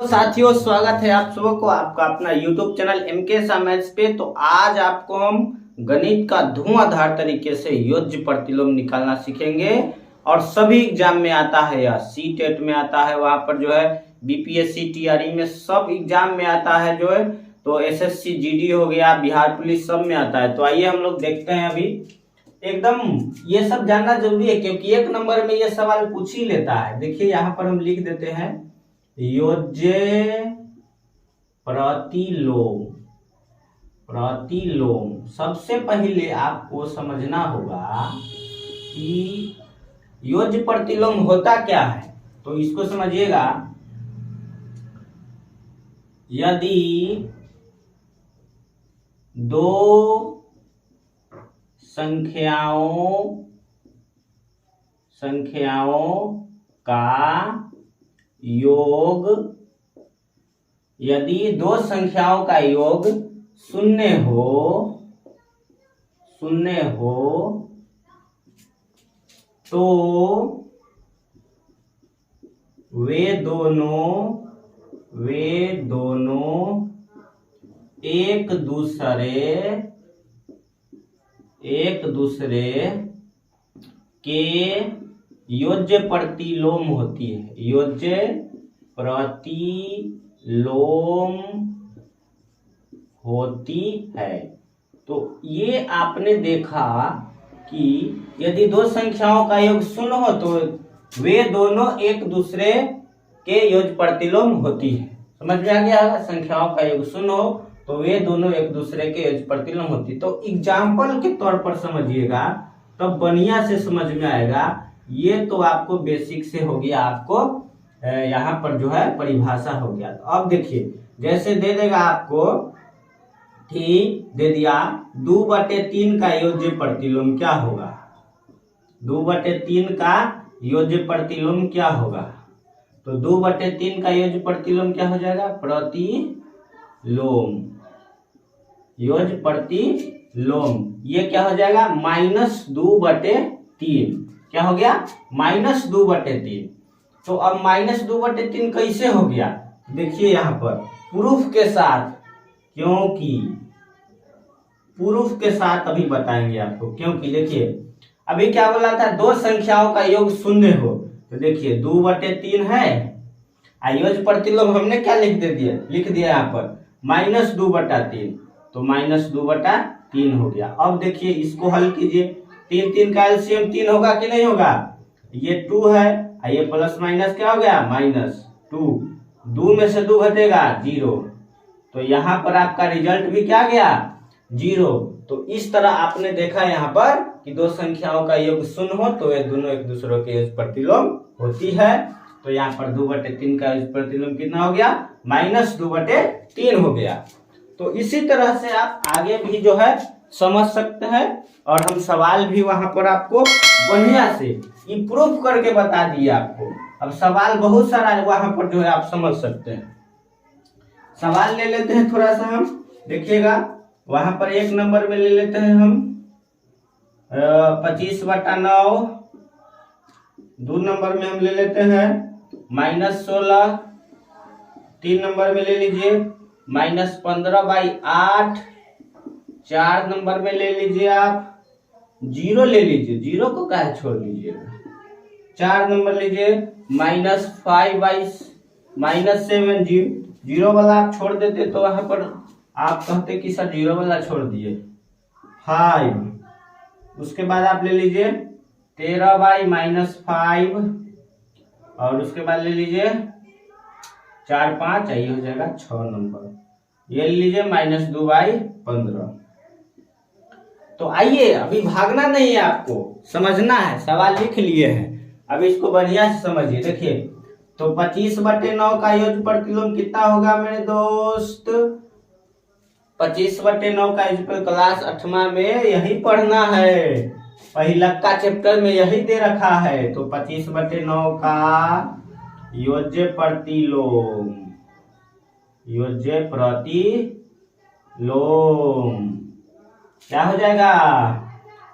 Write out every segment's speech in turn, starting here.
साथियों, स्वागत है आप सबको आपका अपना YouTube channel MK Shah maths पे। तो आज आपको हम गणित का धुआंधार तरीके से योज्य प्रतिलोम निकालना सीखेंगे और सभी एग्जाम में आता है, या CTET में आता है, वहां पर जो है BPSC TRE में सब एग्जाम में आता है जो है। तो SSC GD हो गया, बिहार पुलिस सब में आता है। तो आइए हम लोग देखते हैं। अभी एकदम ये सब जानना जरूरी है क्योंकि 1 नंबर में ये सवाल पूछ ही लेता है। देखिए यहाँ पर हम लिख देते हैं योज्य प्रतिलोम। सबसे पहले आपको समझना होगा कि योज्य प्रतिलोम होता क्या है। तो इसको समझिएगा। यदि दो संख्याओं का योग, यदि दो संख्याओं का योग शून्य हो तो वे दोनों एक दूसरे के योज्य प्रतिलोम होती है। योज्य प्रतिलोम होती है। तो ये आपने देखा कि यदि दो संख्याओं का योग शून्य हो तो वे दोनों एक दूसरे के योज्य प्रतिलोम होती है। समझ में आ गया? संख्याओं का योग शून्य हो तो वे दोनों एक दूसरे के योज्य प्रतिलोम होती है। तो एग्जाम्पल के तौर पर समझिएगा तब बढ़िया से समझ में आएगा। ये तो आपको बेसिक से हो गया, आपको यहाँ पर जो है परिभाषा हो गया। तो अब देखिए, जैसे दे देगा आपको कि दे दिया 2/3 का योज्य प्रतिलोम क्या होगा। 2/3 का योज्य प्रतिलोम क्या होगा? तो 2/3 का योज्य प्रतिलोम क्या हो जाएगा? प्रतिलोम, योज्य प्रतिलोम। ये क्या हो जाएगा? -2/3। क्या हो गया? -2/3। तो अब -2/3 कैसे हो गया? देखिए यहाँ पर प्रूफ के साथ, क्योंकि प्रूफ के साथ अभी बताएंगे आपको। क्योंकि देखिए अभी क्या बोला था, दो संख्याओं का योग शून्य हो। तो देखिए 2/3 है, योज्य प्रतिलोम हमने क्या लिख दिया यहाँ पर -2/3। तो -2/3 हो गया। अब देखिए इसको हल कीजिए। 3 का एलसीएम 3 होगा कि नहीं होगा? ये 2 है, ये प्लस माइनस क्या हो गया? -2। 2 में से 2 घटेगा 0। तो यहाँ पर आपका रिजल्ट भी क्या गया? 0। तो इस तरह आपने देखा यहाँ पर कि दो संख्याओं का योग शून्य हो तो ये दोनों एक दूसरे के योज्य प्रतिलोम होती है। तो यहाँ पर 2/3 का योज्य प्रतिलोम कितना हो गया? -2/3 हो गया। तो इसी तरह से आप आगे भी जो है समझ सकते हैं और हम सवाल भी वहां पर आपको बढ़िया से प्रूफ करके बता दिए आपको। अब सवाल बहुत सारा वहां पर जो है आप समझ सकते हैं। सवाल ले लेते हैं थोड़ा सा हम, देखिएगा वहां पर 1 नंबर में ले लेते हैं हम 25/9। 2 नंबर में हम ले लेते हैं -16। 3 नंबर में ले लीजिए -15/8। 4 नंबर में ले लीजिए आप 0 ले लीजिए, 0 को काहे छोड़ लीजिएगा। 4 नंबर लीजिए -5/7। 0 वाला आप छोड़ देते तो वहां पर आप कहते कि सर 0 वाला छोड़ दिए। 5। उसके बाद आप ले लीजिए 13/-5 और उसके बाद ले लीजिए 4 5, ये हो जाएगा 6 नंबर। ये ले लीजिए -2/15। तो आइए, अभी भागना नहीं है, आपको समझना है। सवाल लिख लिए हैं, अब इसको बढ़िया से समझिए। देखिए तो 25/9 का योज्य प्रतिलोम कितना होगा मेरे दोस्त? 25/9 का योज्य क्लास 8वां में यही पढ़ना है, पहिला का चैप्टर में यही दे रखा है। तो 25/9 का योज्य प्रतिलोम क्या हो जाएगा?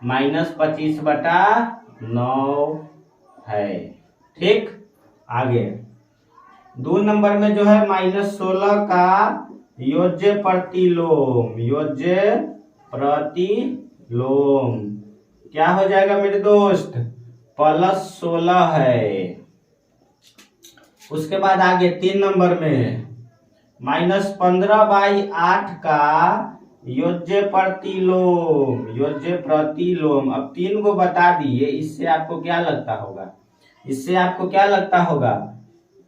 -25/9 है। ठीक, आगे 2 नंबर में जो है -16 का योज्य प्रतिलोम, योज्य प्रतिलोम क्या हो जाएगा मेरे दोस्त? +16 है। उसके बाद आगे 3 नंबर में -15/8 का योज्य प्रतिलोम, योज्य प्रतिलोम। अब 3 को बता दिए, इससे आपको क्या लगता होगा? इससे आपको क्या लगता होगा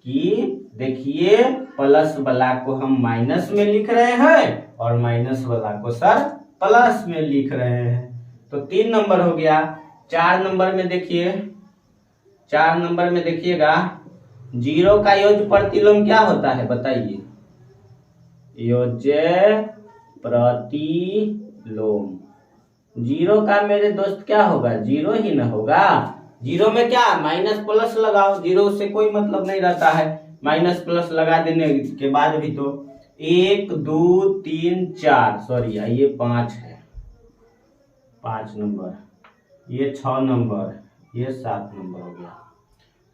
कि देखिए प्लस वाला को हम माइनस में लिख रहे हैं और माइनस वाला को सर प्लस में लिख रहे हैं। तो 3 नंबर हो गया। 4 नंबर में देखिए, 4 नंबर में देखिएगा 0 का योज्य प्रतिलोम क्या होता है बताइए? योज्य प्रतिलोम। 0 का मेरे दोस्त क्या होगा? 0 ही ना होगा। 0 में क्या माइनस प्लस लगाओ, 0 से कोई मतलब नहीं रहता है। माइनस प्लस लगा देने के बाद भी तो 1 2 3 4 सॉरी ये 5 है, 5 नंबर, ये 6 नंबर, ये 7 नंबर हो गया।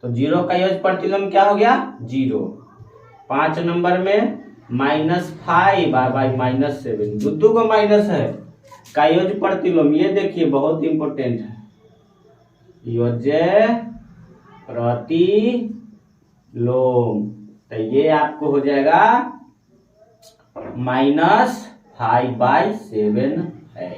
तो 0 का योज्य प्रतिलोम क्या हो गया? 0। 5 नंबर में -5 बाय -7, दुद्दू को माइनस है का योज्य प्रतिलोम, ये देखिए बहुत इंपॉर्टेंट है। योज्य प्रतिलोम तो ये आपको हो जाएगा -5/7 है।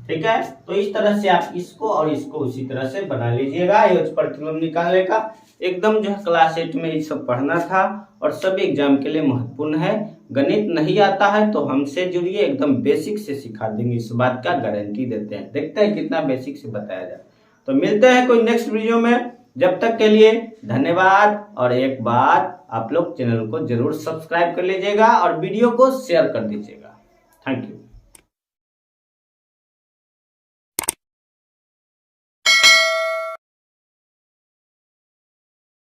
ठीक है, तो इस तरह से आप इसको और इसको उसी तरह से बना लीजिएगा। योज्य प्रतिलोम निकालने का एकदम जो है क्लास 8 में ये सब पढ़ना था और सभी एग्जाम के लिए महत्वपूर्ण है। गणित नहीं आता है तो हमसे जुड़िए, एकदम बेसिक से सिखा देंगे, इस बात का गारंटी देते हैं। देखते हैं कितना बेसिक से बताया जाए। तो मिलते हैं कोई नेक्स्ट वीडियो में, जब तक के लिए धन्यवाद। और एक बार आप लोग चैनल को जरूर सब्सक्राइब कर लीजिएगा और वीडियो को शेयर कर दीजिएगा। Thank you.